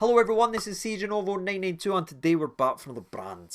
Hello everyone, this is CJNovo992 and today we're back from the brand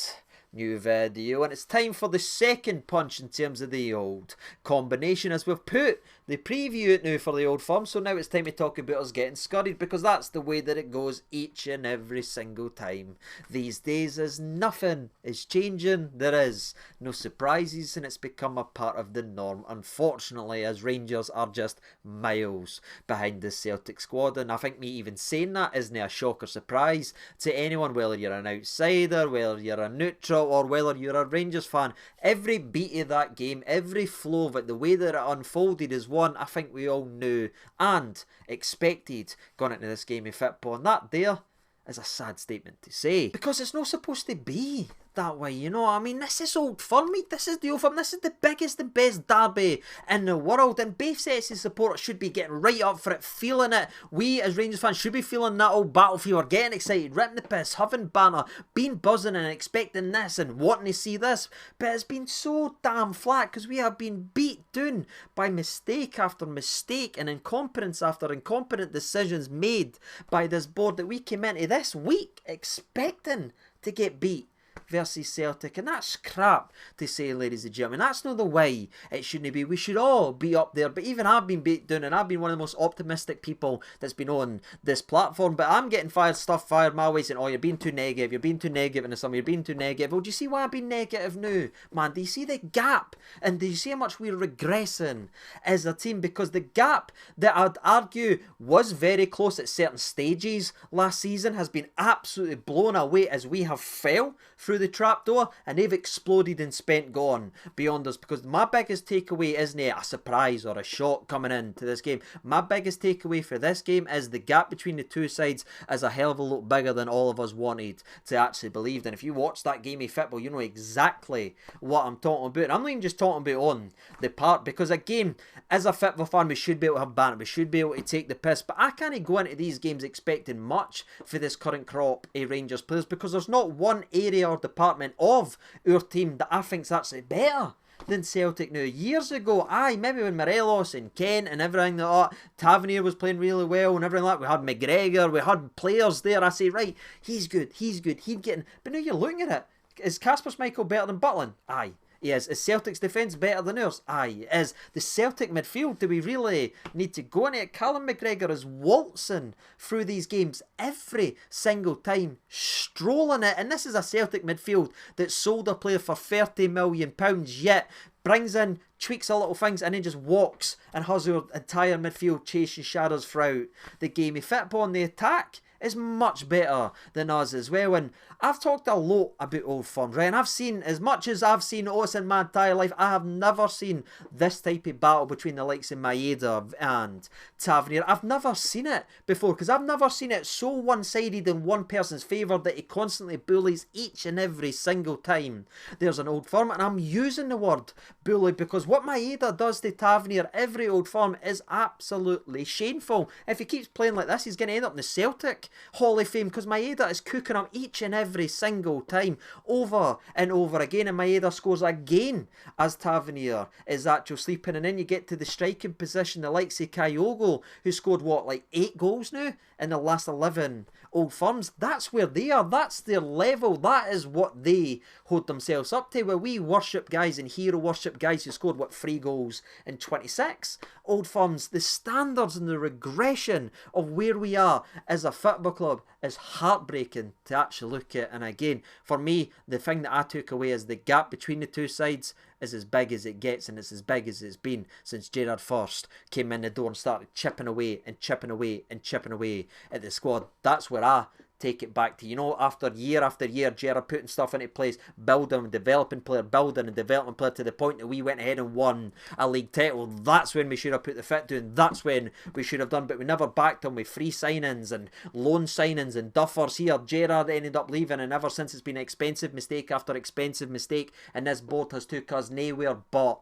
new video and it's time for the second punch in terms of the old combination, as we've put the preview out now for the old firm. So now it's time to talk about us getting scurried, because that's the way that it goes each and every single time these days. As nothing is changing, there is no surprises and it's become a part of the norm, unfortunately, as Rangers are just miles behind the Celtic squad. And I think me even saying that isn't a shock or surprise to anyone, whether you're an outsider, whether you're a neutral, or whether you're a Rangers fan. Every beat of that game, every flow of it, the way that it unfolded is one I think we all knew and expected going into this game of football. And that there is a sad statement to say, because it's not supposed to be that way, you know. I mean, this is Old Firm, mate. This is the Old Firm. This is the biggest and best derby in the world, and both sets of supporters should be getting right up for it, feeling it. We as Rangers fans should be feeling that old battle fever, getting excited, ripping the piss, having banter, being buzzing and expecting this and wanting to see this. But it's been so damn flat because we have been beat down by mistake after mistake and incompetence after incompetent decisions made by this board, that we came into this week expecting to get beat versus Celtic. And that's crap to say, ladies and gentlemen. That's not the way it shouldn't be. We should all be up there. But even I've been beat down, and I've been one of the most optimistic people that's been on this platform. But I'm getting stuff fired my way, saying, oh, you're being too negative, you're being too negative in the summer, you're being too negative. Well, do you see why I'm being negative now? Man, do you see the gap? And do you see how much we're regressing as a team? Because the gap that I'd argue was very close at certain stages last season has been absolutely blown away as we have fell through the trapdoor, and they've exploded and spent gone beyond us. Because my biggest takeaway isn't a surprise or a shock coming into this game. My biggest takeaway for this game is the gap between the two sides is a hell of a lot bigger than all of us wanted to actually believe. And if you watch that game of football, you know exactly what I'm talking about. And I'm not even just talking about on the part, because again, as a football fan, we should be able to have banter, we should be able to take the piss, but I can't go into these games expecting much for this current crop of Rangers players, because there's not one area or department of our team that I think's actually better than Celtic now. Years ago, maybe when Morelos and Kent and everything like that, Tavernier was playing really well and everything like that, we had McGregor, we had players there, I say, right, he's good, he's getting, but now you're looking at it, is Kasper Schmeichel better than Butland? Aye. He is. Is Celtic's defence better than ours? Aye. Is the Celtic midfield, do we really need to go into it? Callum McGregor is waltzing through these games every single time, strolling it. And this is a Celtic midfield that sold a player for £30 million, yet brings in, tweaks a little things, and then just walks and has our entire midfield chasing shadows throughout the game. Of football on the attack is much better than us as well. And I've talked a lot about Old Firm, right? And I've seen, as much as I've seen Otis in my entire life, I have never seen this type of battle between the likes of Maeda and Tavernier. I've never seen it before, because I've never seen it so one-sided in one person's favour that he constantly bullies each and every single time there's an Old Firm. And I'm using the word bully because what Maeda does to Tavernier every Old Firm is absolutely shameful. If he keeps playing like this, he's going to end up in the Celtic Hall of Fame, because Maeda is cooking him each and every single time, over and over again. And Maeda scores again as Tavernier is actually sleeping. And then you get to the striking position, the likes of Kyogo, who scored what, like 8 goals now in the last 11 Old Firms. That's where they are. That's their level. That is what they hold themselves up to, where we worship guys and hero worship guys who scored what, 3 goals in 26 Old Firms. The standards and the regression of where we are as a football club is heartbreaking to actually look at. And again, for me, the thing that I took away is the gap between the two sides is as big as it gets, and it's as big as it's been since Gerrard first came in the door and started chipping away and chipping away and chipping away at the squad. That's where I take it back to, you know, after year, Gerrard putting stuff into place, building and developing player to the point that we went ahead and won a league title. That's when we should have put the fit down. That's when we should have done, but we never backed him with free signings and loan signings and duffers here. Gerrard ended up leaving, and ever since it's been expensive mistake after expensive mistake, and this board has took us nowhere but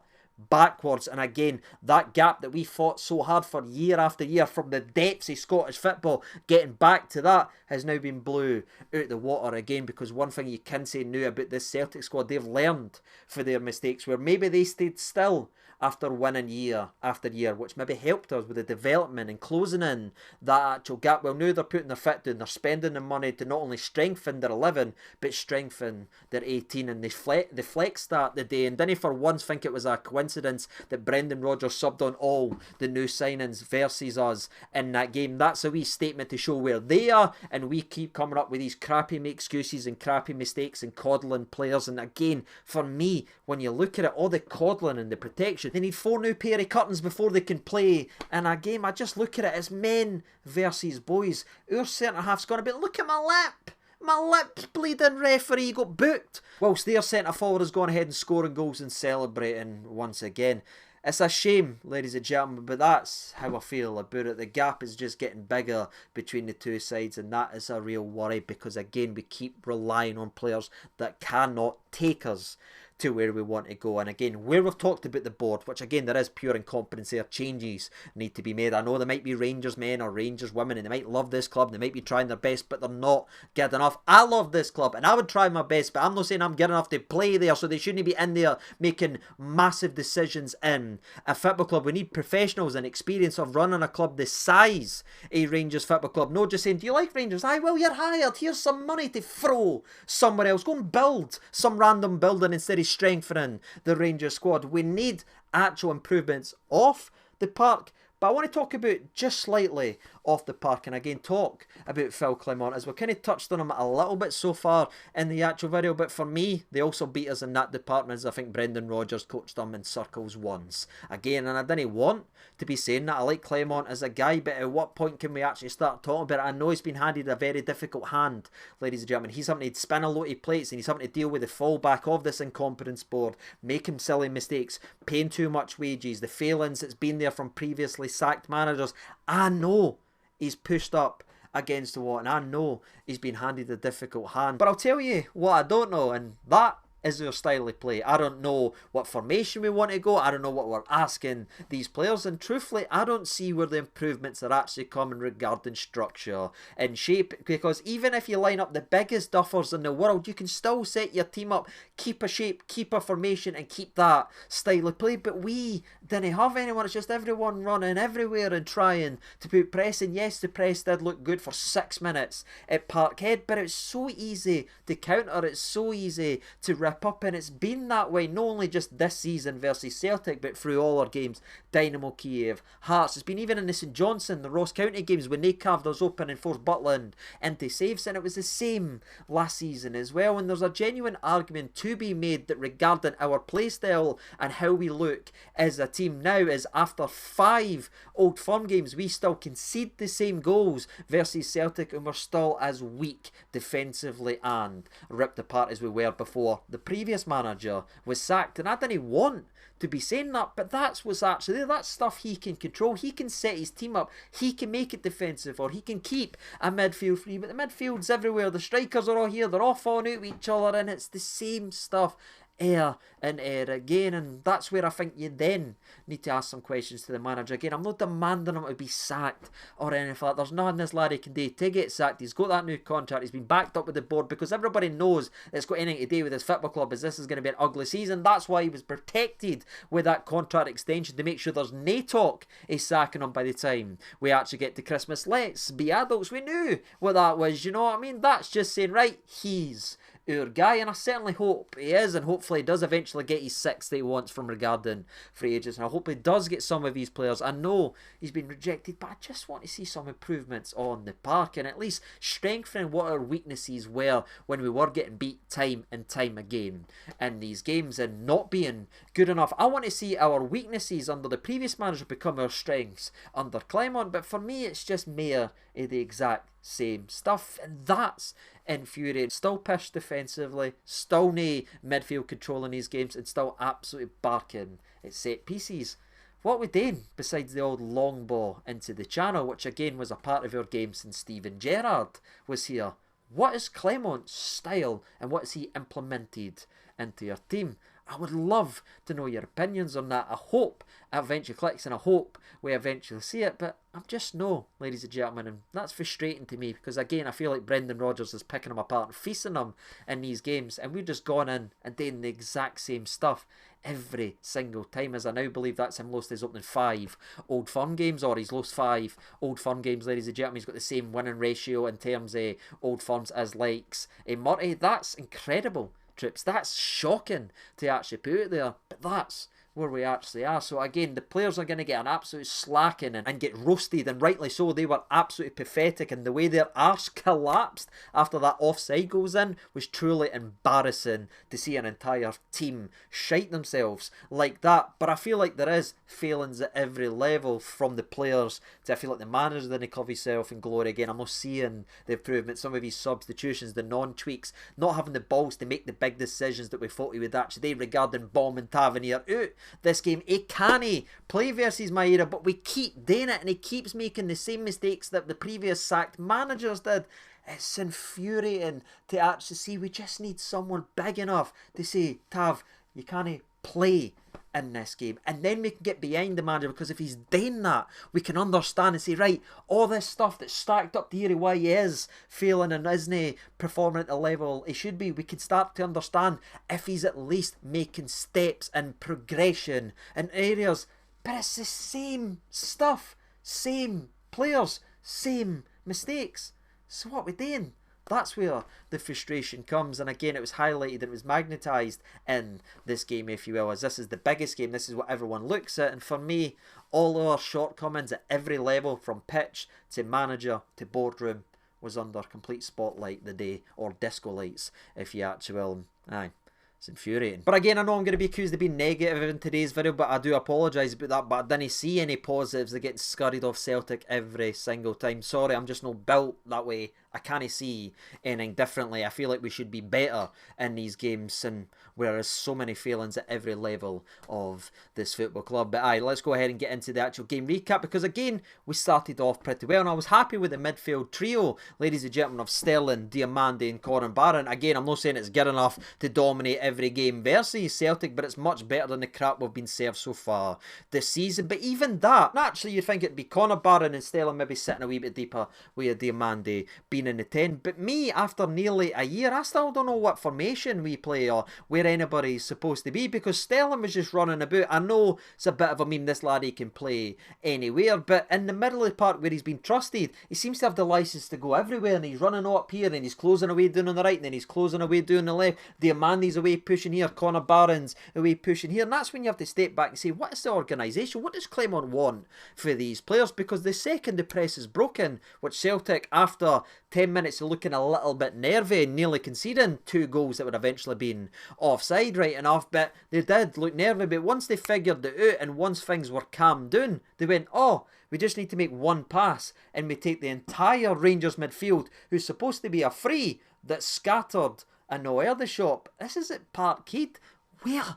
backwards. And again, that gap that we fought so hard for year after year from the depths of Scottish football, getting back to that has now been blew out the water again. Because one thing you can say now about this Celtic squad, they've learned for their mistakes, where maybe they stayed still after winning year after year, which maybe helped us with the development and closing in that actual gap. Well, now they're putting their foot down, they're spending the money to not only strengthen their 11, but strengthen their 18, and they flexed that the day, and didn't for once think it was a coincidence that Brendan Rodgers subbed on all the new signings versus us in that game. That's a wee statement to show where they are, and we keep coming up with these crappy excuses and crappy mistakes and coddling players. And again, for me, when you look at it, all the coddling and the protection, they need 4 new pair of curtains before they can play in a game. I just look at it as men versus boys. Our centre half's gone a bit, look at my lip. My lip's bleeding, referee, got booked. Whilst their centre forward has gone ahead and scoring goals and celebrating once again. It's a shame, ladies and gentlemen, but that's how I feel about it. The gap is just getting bigger between the two sides, and that is a real worry because, again, we keep relying on players that cannot take us to where we want to go. And again, where we've talked about the board, which again there is pure incompetence there, changes need to be made. I know there might be Rangers men or Rangers women and they might love this club, they might be trying their best, but they're not good enough. I love this club and I would try my best, but I'm not saying I'm good enough to play there, so they shouldn't be in there making massive decisions in a football club. We need professionals and experience of running a club the size a Rangers football club. Not just saying, do you like Rangers? Aye, well, you're hired, here's some money to throw somewhere else. Go and build some random building instead of strengthening the Rangers squad. We need actual improvements off the park, but I want to talk about just slightly off the park, and again talk about Phil Clement, as we've kind of touched on him a little bit so far in the actual video. But for me, they also beat us in that department, as I think Brendan Rodgers coached them in circles once again. And I didn't want to be saying that. I like Clement as a guy, but at what point can we actually start talking about it? I know he's been handed a very difficult hand, ladies and gentlemen. He's having to spin a lot of plates, and he's having to deal with the fallback of this incompetence board, making silly mistakes, paying too much wages, the failings that's been there from previously sacked managers. I know he's pushed up against the wall, and I know he's been handed a difficult hand. But I'll tell you what I don't know, and that is our style of play. I don't know what formation we want to go. I don't know what we're asking these players. And truthfully, I don't see where the improvements are actually coming regarding structure and shape. Because even if you line up the biggest duffers in the world, you can still set your team up, keep a shape, keep a formation, and keep that style of play. But we didn't have anyone. It's just everyone running everywhere and trying to put pressing. Yes, the press did look good for 6 minutes at Parkhead, but it's so easy to counter. It's so easy to rip up, and it's been that way not only just this season versus Celtic, but through all our games. Dynamo Kiev, Hearts, it's been even in the St Johnstone, the Ross County games when they carved us open and forced Butland into saves, and it was the same last season as well. And there's a genuine argument to be made that regarding our play style and how we look as a team now, is after 5 Old Firm games we still concede the same goals versus Celtic, and we're still as weak defensively and ripped apart as we were before the previous manager was sacked. And I didn't want to be saying that, but that's what's actually there. That's stuff he can control. He can set his team up, he can make it defensive, or he can keep a midfield free. But the midfield's everywhere, the strikers are all here, they're all falling out with each other, and it's the same stuff air and air again. And that's where I think you then need to ask some questions to the manager. Again, I'm not demanding him to be sacked or anything like that. There's nothing this laddie can do to get sacked. He's got that new contract, he's been backed up with the board, because everybody knows it's got anything to do with his football club, as this is going to be an ugly season. That's why he was protected with that contract extension, to make sure there's no talk of sacking him by the time we actually get to Christmas. Let's be adults, we knew what that was, you know what I mean? That's just saying, right, he's our guy, and I certainly hope he is, and hopefully he does eventually get his 6 that he wants from regarding free agents, and I hope he does get some of these players. I know he's been rejected, but I just want to see some improvements on the park, and at least strengthening what our weaknesses were when we were getting beat time and time again in these games and not being good enough. I want to see our weaknesses under the previous manager become our strengths under Clement, but for me it's just mere of the exact same stuff, and that's infuriating. Still pish defensively, still no midfield control in these games, and still absolutely barking at set pieces. What we doing besides the old long ball into the channel, which again was a part of our game since Steven Gerrard was here? What is Clement's style, and what has he implemented into your team? I would love to know your opinions on that. I hope it eventually clicks and I hope we eventually see it, but I'm just no, ladies and gentlemen, and that's frustrating to me because again I feel like Brendan Rodgers is picking them apart and feasting them in these games, and we've just gone in and doing the exact same stuff every single time, as I now believe that's him lost his opening 5 Old Firm games, or he's lost 5 Old Firm games, ladies and gentlemen. He's got the same winning ratio in terms of Old Firms as likes a Murray. That's incredible, Trips. That's shocking to actually put it there, but that's where we actually are. So again, the players are going to get an absolute slacking and get roasted, and rightly so. They were absolutely pathetic, and the way their arse collapsed after that offside goes in was truly embarrassing to see an entire team shite themselves like that. But I feel like there is failings at every level, from the players to I feel like the manager didn't cover himself in glory again. I'm not seeing the improvement, some of his substitutions, the non-tweaks, not having the balls to make the big decisions that we thought he would actually do regarding Baum and Tavernier out this game. He can't play versus Maeda, but we keep doing it, and he keeps making the same mistakes that the previous sacked managers did. It's infuriating to actually see. We just need someone big enough to say, Tav, you can't play in this game, and then we can get behind the manager, because if he's doing that, we can understand and say, right, all this stuff that's stacked up to here, why he is failing and isn't performing at the level he should be. We can start to understand if he's at least making steps and progression in areas. But it's the same stuff, same players, same mistakes. So what are we doing? That's where the frustration comes, and again it was highlighted and it was magnetised in this game, if you will, as this is the biggest game, this is what everyone looks at, and for me, all our shortcomings at every level, from pitch to manager to boardroom, was under complete spotlight the day, or disco lights, if you actually will. Aye. It's infuriating. But again, I know I'm going to be accused of being negative in today's video, but I do apologise about that. But I didn't see any positives. They're getting scurried off Celtic every single time. Sorry, I'm just not built that way. I can't see anything differently. I feel like we should be better in these games, and whereas so many failings at every level of this football club. But aye, let's go ahead and get into the actual game recap, because again, we started off pretty well, and I was happy with the midfield trio, ladies and gentlemen, of Sterling, Diamande and Corin Barron. Again, I'm not saying it's good enough to dominate every game versus Celtic, but it's much better than the crap we've been served so far this season. But even that, naturally you'd think it'd be Corin Barron and Sterling maybe sitting a wee bit deeper with Diamande being in the 10. But me, after nearly a year, I still don't know what formation we play or where anybody's supposed to be, because Sterling was just running about. I know it's a bit of a meme, this lad, he can play anywhere, but in the middle of the park where he's been trusted, he seems to have the licence to go everywhere, and he's running up here and he's closing away down on the right, and then he's closing away down on the left. Diamande's away pushing here, Conor Barron's away pushing here, and that's when you have to step back and say, what is the organisation? What does Clement want for these players? Because the second the press is broken, which Celtic, after 10 minutes of looking a little bit nervy and nearly conceding 2 goals that would eventually been offside right enough, but they did look nervy. But once they figured it out and once things were calmed down, they went, oh, we just need to make one pass and we take the entire Rangers midfield, who's supposed to be a free, that's scattered and nowhere the shop. This is at Parkhead. Where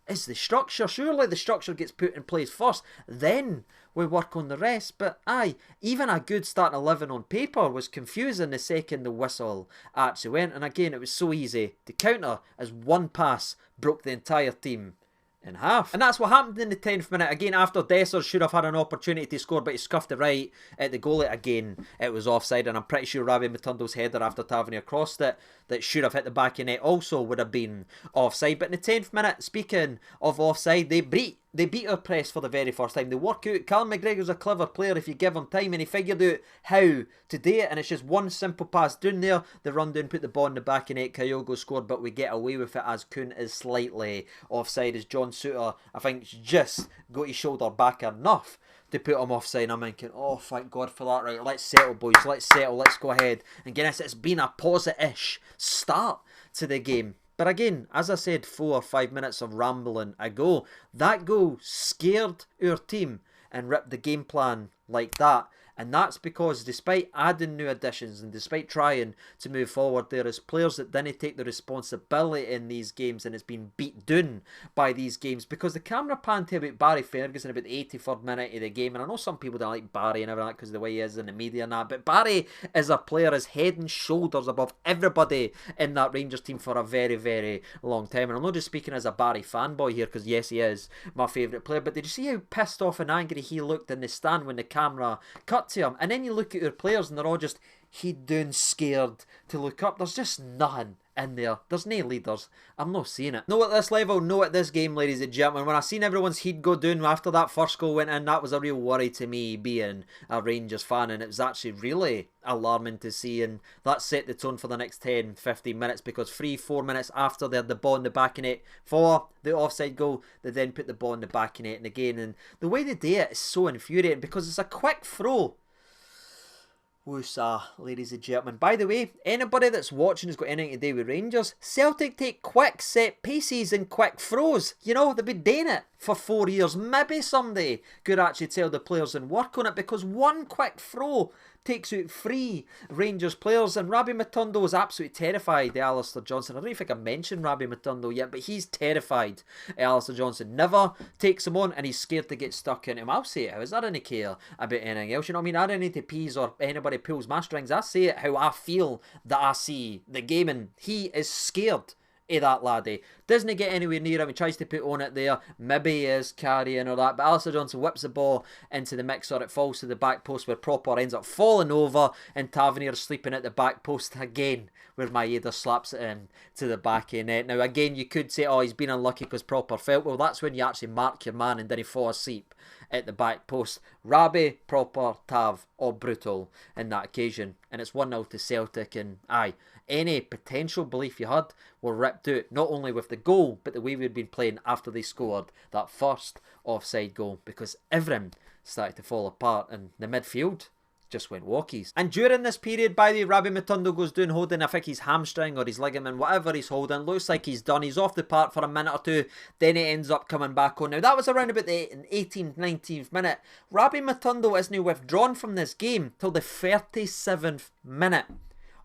is the structure? Surely the structure gets put in place first, then we work on the rest. But aye, even a good starting 11 on paper was confusing the second the whistle actually went. And again, it was so easy to counter, as one pass broke the entire team in half. And that's what happened in the 10th minute. Again, after Dessers should have had an opportunity to score, but he scuffed it right at the goalie. Again, it was offside, and I'm pretty sure Ravi Matundo's header after Tavernier crossed it, that should have hit the back of net, also would have been offside. But in the 10th minute, speaking of offside, they beat our press for the very first time. They work out. Callum McGregor's a clever player if you give him time, and he figured out how to do it, and it's just one simple pass down there. They run down, put the ball in the back of net. Kyogo scored, but we get away with it, as Kuhn is slightly offside, as John Suter, I think, just got his shoulder back enough to put him offside. I'm thinking, oh, thank God for that. Right, let's settle, boys. Let's settle. Let's go ahead and get this. It's been a positive-ish start to the game. But again, as I said 4 or 5 minutes of rambling ago, that goal scared our team and ripped the game plan like that And that's because despite adding new additions and despite trying to move forward, there is players that didn't take the responsibility in these games, and it's been beat down by these games because the camera panned to about Barry Ferguson about the 83rd minute of the game. And I know some people don't like Barry and everything because of the way he is in the media and that, but Barry is a player is head and shoulders above everybody in that Rangers team for a very, very long time. And I'm not just speaking as a Barry fanboy here, because yes, he is my favourite player, but did you see how pissed off and angry he looked in the stand when the camera cut to him? And then you look at your players and they're all just head down, scared to look up. There's just nothing in there. There's no leaders. I'm not seeing it. No at this level, no at this game, ladies and gentlemen. When I seen everyone's head go down after that first goal went in, that was a real worry to me being a Rangers fan, and it was actually really alarming to see, and that set the tone for the next 10-15 minutes, because 3-4 minutes after they had the ball in the back of net for the offside goal, they then put the ball in the back of net and again, and the way they do it is so infuriating because it's a quick throw. Woosah, ladies and gentlemen. By the way, anybody that's watching has got anything to do with Rangers, Celtic take quick set pieces and quick throws. You know, they've been doing it for 4 years. Maybe someday could actually tell the players and work on it, because one quick throw takes out 3 Rangers players, and Rabbi Matondo is absolutely terrified of Alistair Johnson. I don't even think I mentioned Rabbi Matondo yet, but he's terrified of Alistair Johnson. Never takes him on, and he's scared to get stuck in him. I'll say it how. I don't care about anything else. You know what I mean? I don't need to peas or anybody pulls my strings. I say it how I feel that I see the game, and he is scared of that laddie. Doesn't get anywhere near him. He tries to put on it there. Maybe he is carrying or that. But Alistair Johnson whips the ball into the mixer. It falls to the back post where Proper ends up falling over, and Tavernier sleeping at the back post again, where Maeda slaps it in to the back of net. Now again, you could say, oh, he's been unlucky because Proper fell. Well, that's when you actually mark your man and then he fall asleep at the back post. Rabbi, Proper, Tav, all brutal in that occasion. And it's 1-0 to Celtic, and aye, any potential belief you had were ripped out, not only with the goal, but the way we'd been playing after they scored that first offside goal, because everything started to fall apart and the midfield just went walkies. And during this period, by the way, Rabbi Matondo goes down holding, I think his hamstring or his ligament, whatever he's holding. Looks like he's done. He's off the park for a minute or two, then he ends up coming back on. Now that was around about the 18th, 19th minute. Rabbi Matondo is now withdrawn from this game till the 37th minute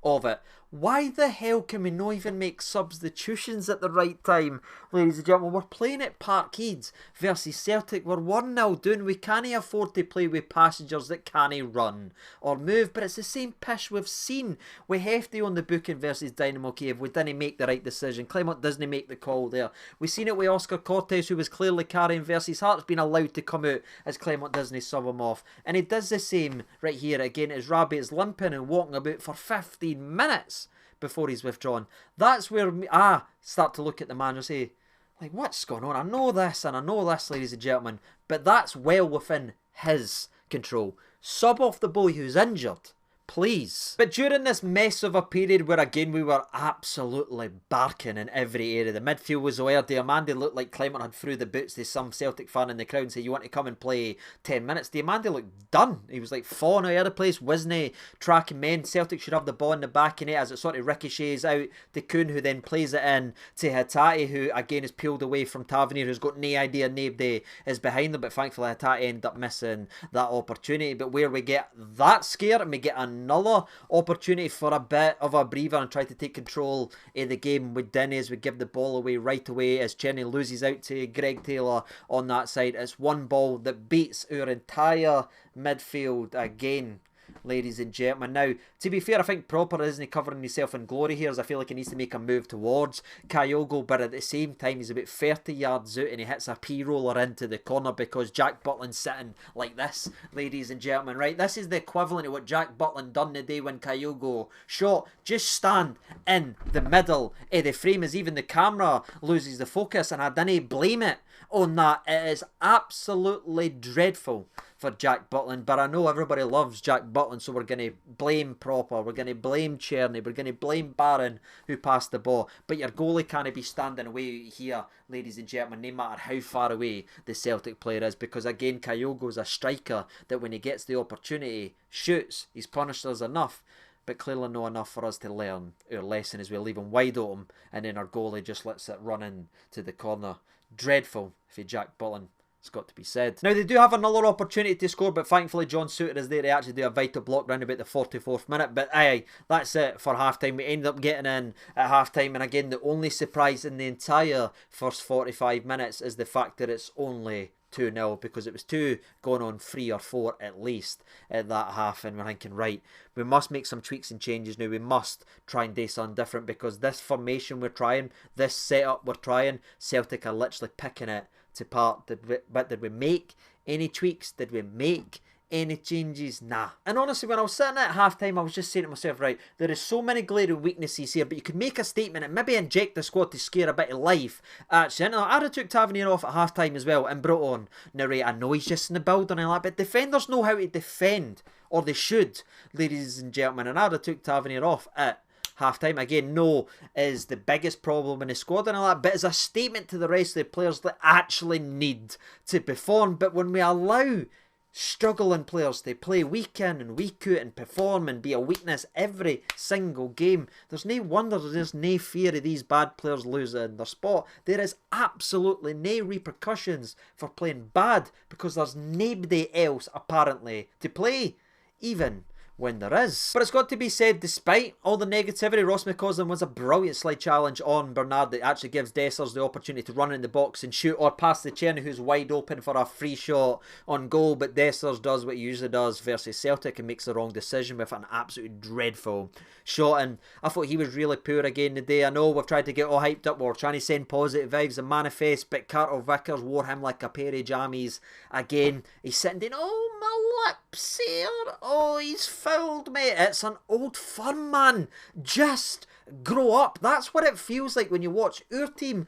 of it. Why the hell can we not even make substitutions at the right time? Ladies and gentlemen, we're playing at Parkhead versus Celtic. We're 1-0 down. We can't afford to play with passengers that can't run or move. But it's the same pish we've seen with Hefty on the booking versus Dynamo Kiev. We didn't make the right decision. Clement doesn't make the call there. We've seen it with Oscar Cortes, who was clearly carrying versus Hearts, being allowed to come out as Clement doesn't sub him off. And he does the same right here again as Rabbi is limping and walking about for 15 minutes before he's withdrawn. That's where I start to look at the man and say, like, what's going on? I know this and I know this, ladies and gentlemen, but that's well within his control. Sub off the boy who's injured, please. But during this mess of a period where again we were absolutely barking in every area, the midfield was aware. Diamande looked like Clement had threw the boots to some Celtic fan in the crowd and said, you want to come and play 10 minutes? Diamande looked done. He was like falling out of the place, wasn't tracking men. Celtic should have the ball in the back of it as it sort of ricochets out to Kuhn, who then plays it in to Hatate, who again is peeled away from Tavernier, who's got no idea nobody is behind them, but thankfully Hatate ended up missing that opportunity. But where we get that scared and we get another opportunity for a bit of a breather and try to take control of the game with Denny as we give the ball away right away as Cheney loses out to Greg Taylor on that side. It's one ball that beats our entire midfield again, ladies and gentlemen. Now, to be fair, I think Proper isn't covering himself in glory here, as I feel like he needs to make a move towards Kyogo, but at the same time he's about 30 yards out and he hits a P-roller into the corner because Jack Butland's sitting like this, ladies and gentlemen, right? This is the equivalent of what Jack Butland done the day when Kyogo shot. Just stand in the middle of the frame as even the camera loses the focus, and I didn't blame it on that. It is absolutely dreadful for Jack Butland, but I know everybody loves Jack Butland, so we're going to blame Proper, we're going to blame Cherny, we're going to blame Barron who passed the ball, but your goalie can't be standing away here, ladies and gentlemen, no matter how far away the Celtic player is, because again, Kyogo's a striker that when he gets the opportunity, shoots. He's punished us enough, but clearly not enough for us to learn our lesson as we leave him wide open, and then our goalie just lets it run in to the corner. Dreadful for Jack Butland. It's got to be said. Now, they do have another opportunity to score, but thankfully John Suter is there to actually do a vital block round about the 44th minute. But aye, that's it for half-time. We ended up getting in at half-time, and again, the only surprise in the entire first 45 minutes is the fact that it's only 2-0, because it was 2 going on 3 or 4 at least at that half, and we're thinking, right, we must make some tweaks and changes now. We must try and do something different, because this formation we're trying, this setup we're trying, Celtic are literally picking it to part. But did we make any tweaks? Did we make any changes? Nah. And honestly, when I was sitting at half time, I was just saying to myself, right, there is so many glaring weaknesses here, but you could make a statement and maybe inject the squad to scare a bit of life. Actually, and I'd have took Tavernier off at half time as well and brought on Nervy. I know he's just in the building and all that, but defenders know how to defend, or they should, ladies and gentlemen, and I'd have took Tavernier off at half-time. Again, no is the biggest problem in the squad and all that, but it's a statement to the rest of the players that actually need to perform. But when we allow struggling players to play week in and week out and perform and be a weakness every single game, there's no wonder there's no fear of these bad players losing their spot. There is absolutely no repercussions for playing bad, because there's nobody else apparently to play, even when there is. But it's got to be said, despite all the negativity, Ross McCausland was a brilliant slide challenge on Bernard that actually gives Dessers the opportunity to run in the box and shoot, or pass the Cherny, who's wide open for a free shot on goal. But Dessers does what he usually does versus Celtic and makes the wrong decision with an absolutely dreadful shot. And I thought he was really poor again today. I know we've tried to get all hyped up, we're trying to send positive vibes and manifest, but Carter-Vickers wore him like a pair of jammies again. He's sitting down, oh my lips here, oh he's fouled me. It's an old firm, man. Just grow up. That's what it feels like when you watch our team.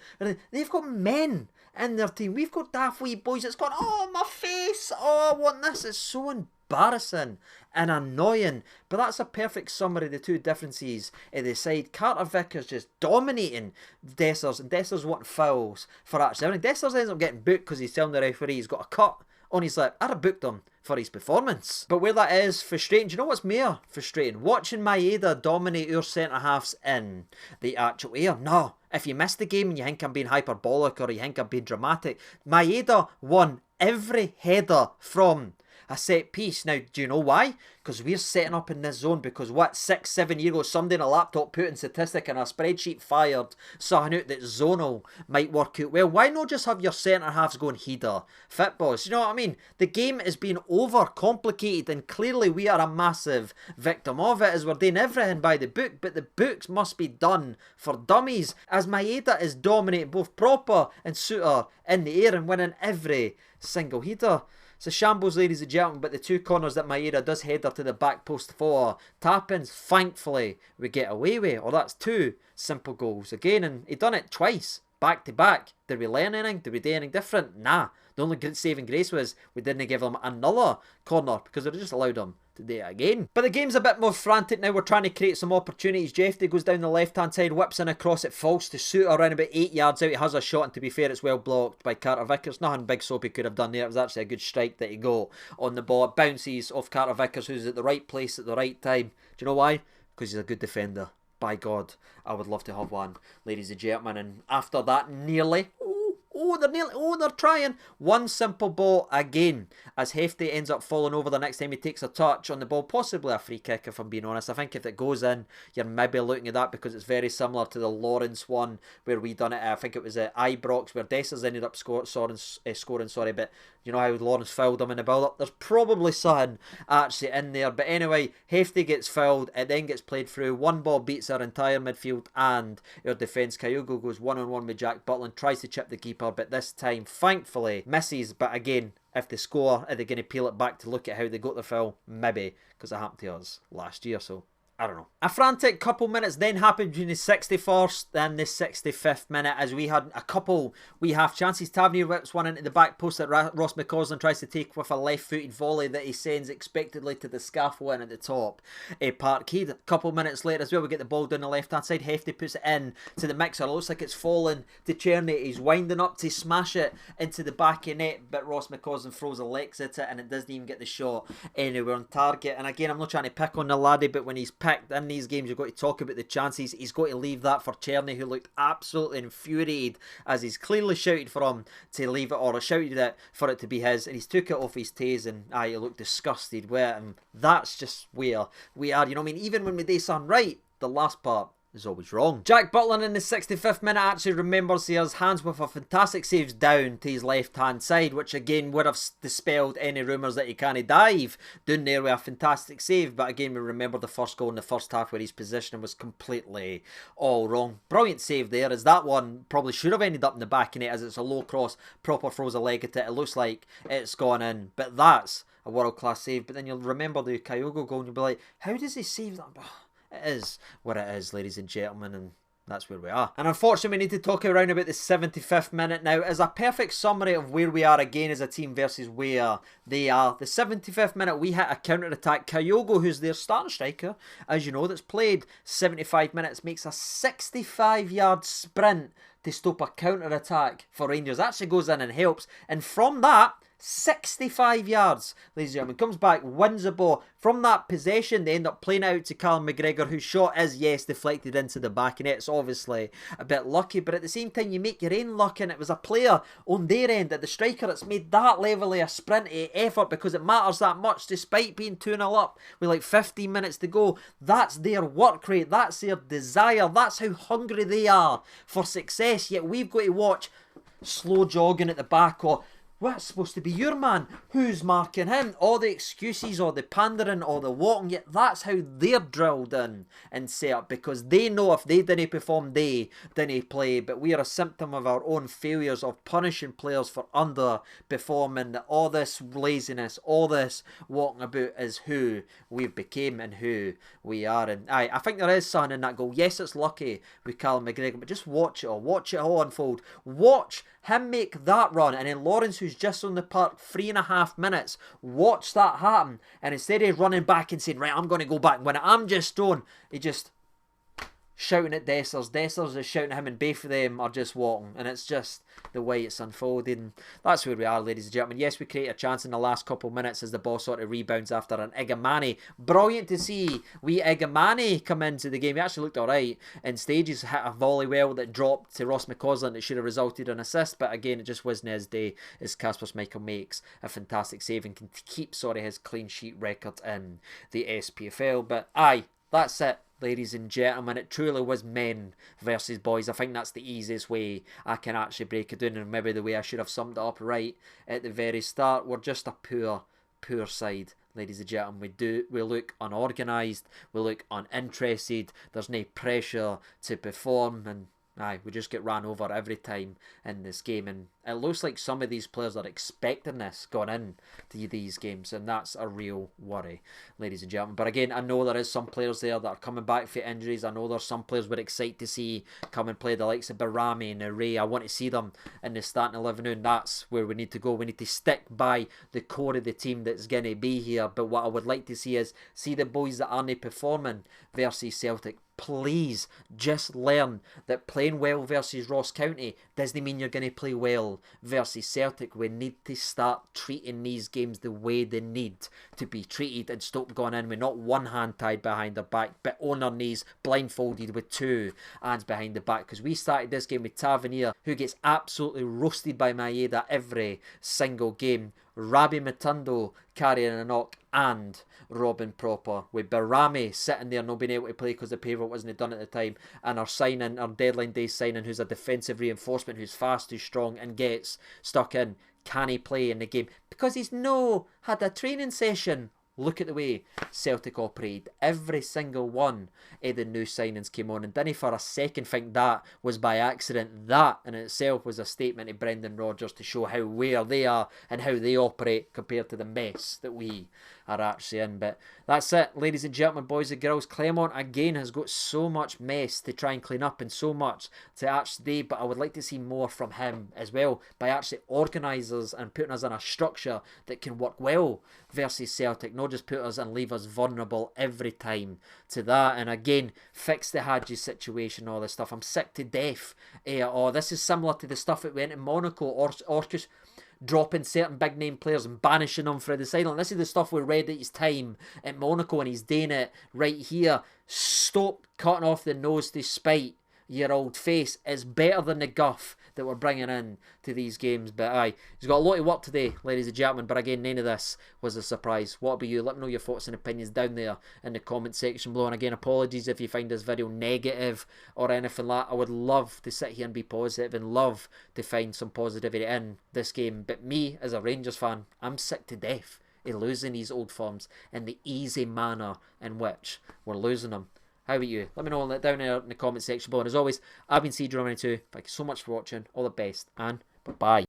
They've got men in their team. We've got daft wee boys. It's gone, oh my face, oh I want this. It's so embarrassing and annoying. But that's a perfect summary of the two differences in the side. Carter-Vickers just dominating Dessers, and Dessers wanting fouls for actually. I mean, Dessers ends up getting booked because he's telling the referee he's got a cut on his lip. I'd have booked him for his performance. But where that is frustrating, do you know what's more frustrating? Watching Maeda dominate our centre-halves in the actual air. No, if you miss the game and you think I'm being hyperbolic or you think I'm being dramatic, Maeda won every header from a set piece. Now, do you know why? Because we're setting up in this zone, because what, 6-7 years ago, somebody in a laptop put in statistic and a spreadsheet fired something out that zonal might work out well. Why not just have your centre-halves going header? Footballs, you know what I mean? The game is being over-complicated, and clearly we are a massive victim of it, as we're doing everything by the book, but the books must be done for dummies, as Maeda is dominating both Proper and Suter in the air and winning every single header. It's a shambles, ladies and gentlemen, but the two corners that Maeda does header to the back post for tap-ins, thankfully we get away with. Or that's two simple goals again, and he done it twice, back to back. Did we learn anything? Did we do anything different? Nah. The only saving grace was we didn't give him another corner, because they just allowed him to do it again. But the game's a bit more frantic now. We're trying to create some opportunities. Jeffy goes down the left-hand side, whips in across, it falls to Suter around about 8 yards out. He has a shot, and to be fair, it's well blocked by Carter-Vickers. Nothing big Soapy could have done there. It was actually a good strike that he got on the ball. It bounces off Carter-Vickers, who's at the right place at the right time. Do you know why? Because he's a good defender. By God, I would love to have one, ladies and gentlemen. And after that, nearly... they're trying. One simple ball again, as Hefty ends up falling over the next time he takes a touch on the ball. Possibly a free kick, if I'm being honest. I think if it goes in, you're maybe looking at that, because it's very similar to the Lawrence one where we done it. I think it was at Ibrox where Dessers ended up scoring, but you know how Lawrence fouled him in the build-up? There's probably something actually in there. But anyway, Hefty gets fouled. It then gets played through. One ball beats our entire midfield and our defence. Kyogo goes one-on-one with Jack Butland, tries to chip the keeper, but this time, thankfully, misses. But again, if they score, are they going to peel it back to look at how they got the foul? Maybe, because it happened to us last year, so... I don't know. A frantic couple minutes then happened between the 61st and the 65th minute, as we had a couple half chances. Tavernier whips one into the back post that Ross McCausland tries to take with a left-footed volley that he sends expectedly to the scaffold in at the top. Parkhead. A couple minutes later as well, we get the ball down the left-hand side. Hefty puts it in to the mixer. It looks like it's fallen to Cherny. He's winding up to smash it into the back of net, but Ross McCausland throws a legs at it and it doesn't even get the shot anywhere on target. And again, I'm not trying to pick on the laddie, but when he's picked in these games. You've got to talk about the chances. He's got to leave that for Czerny, who looked absolutely infuriated as he's clearly shouted for him to leave it, or shouted it for it to be his, and he's took it off his taze, and he looked disgusted with it, and that's just where we are. You know what I mean? Even when we do something right, the last part is always wrong. Jack Butland in the 65th minute actually remembers his hands with a fantastic saves down to his left hand side, which again would have dispelled any rumours that he can't dive down there with a fantastic save. But again, we remember the first goal in the first half where his positioning was completely all wrong. Brilliant save there, as that one probably should have ended up in the back of net, as it's a low cross, proper throws a leg at it. It looks like it's gone in, but that's a world class save. But then you'll remember the Kyogo goal and you'll be like, how does he save that? It is what it is, ladies and gentlemen, and that's where we are. And unfortunately, we need to talk around about the 75th minute now as a perfect summary of where we are again as a team versus where they are. The 75th minute, we hit a counter-attack. Kyogo, who's their starting striker, as you know, that's played 75 minutes, makes a 65-yard sprint to stop a counter-attack for Rangers. Actually goes in and helps. And from that, 65 yards, ladies and gentlemen, comes back, wins the ball. From that possession, they end up playing out to McGregor, whose shot is, yes, deflected into the back of net. It's obviously a bit lucky, but at the same time, you make your own luck, and it was a player on their end, at the striker, that's made that level of a sprint effort because it matters that much, despite being 2-0 up with like 15 minutes to go. That's their work rate, that's their desire, that's how hungry they are for success, yet we've got to watch slow jogging at the back, or what's supposed to be your man? Who's marking him? All the excuses, or the pandering, or the walking. Yet that's how they're drilled in and set up, because they know if they didn't perform, they didn't play. But we are a symptom of our own failures of punishing players for underperforming. That all this laziness, all this walking about is who we've became and who we are. And I think there is something in that goal. Yes, it's lucky with Callum McGregor, but just watch it all unfold. Watch him make that run, and then Lawrence, who's just on the park 3.5 minutes, watch that happen, and instead of running back and saying, right, I'm going to go back and win it, I'm just on, he just shouting at Dessers is shouting at him, and both of them are just walking, and it's just the way it's unfolded. And that's where we are, ladies and gentlemen. Yes, we create a chance in the last couple of minutes as the ball sort of rebounds after an Igamani. Brilliant to see wee Igamani come into the game. He actually looked alright in stages, hit a volley well that dropped to Ross McCausland that should have resulted in an assist, but again, it just wasn't his day, as Kasper Schmeichel makes a fantastic save and can keep his clean sheet record in the SPFL. But aye, that's it, ladies and gentlemen. It truly was men versus boys. I think that's the easiest way I can actually break it down, and maybe the way I should have summed it up right at the very start. We're just a poor side, ladies and gentlemen. We look unorganised, we look uninterested, there's no pressure to perform, and we just get ran over every time in this game. And it looks like some of these players are expecting this going in to these games, and that's a real worry, ladies and gentlemen. But again, I know there is some players there that are coming back for injuries. I know there's some players we're excited to see come and play, the likes of Barami and Array. I want to see them in the starting 11, and that's where we need to go. We need to stick by the core of the team that's going to be here. But what I would like to see is the boys that aren't performing versus Celtic. Please just learn that playing well versus Ross County doesn't mean you're going to play well versus Celtic. We need to start treating these games the way they need to be treated and stop going in with not one hand tied behind their back, but on our knees, blindfolded with two hands behind the back. Because we started this game with Tavernier, who gets absolutely roasted by Maeda every single game. Rabi Matundo carrying a knock, and Robin Proper, with Barami sitting there not being able to play because the payroll wasn't done at the time, and our deadline day signing, who's a defensive reinforcement, who's fast, who's strong, and gets stuck in. Can he play in the game? Because he's had a training session. Look at the way Celtic operated. Every single one of the new signings came on, and didn't for a second think that was by accident. That in itself was a statement to Brendan Rodgers to show how where they are and how they operate compared to the mess that we are actually in. But that's it, ladies and gentlemen, boys and girls. Clermont again has got so much mess to try and clean up, and so much to actually, but I would like to see more from him as well, by actually organising us and putting us in a structure that can work well versus Celtic, not just put us and leave us vulnerable every time to that. And again, fix the Hadji situation, all this stuff. I'm sick to death. This is similar to the stuff that went in Monaco. dropping certain big name players and banishing them for the sideline. This is the stuff we read at his time at Monaco, and he's doing it right here. Stop cutting off the nose to spite your old face. Is better than the guff that we're bringing in to these games. But aye, he's got a lot of work today, ladies and gentlemen. But again, none of this was a surprise. What about you? Let me know your thoughts and opinions down there in the comment section below. And again, apologies if you find this video negative or anything like that. I would love to sit here and be positive and love to find some positivity in this game. But me, as a Rangers fan, I'm sick to death of losing these old firms in the easy manner in which we're losing them. How about you? Let me know down there in the comment section below. And as always, I've been CJ92. Thank you so much for watching. All the best and bye-bye.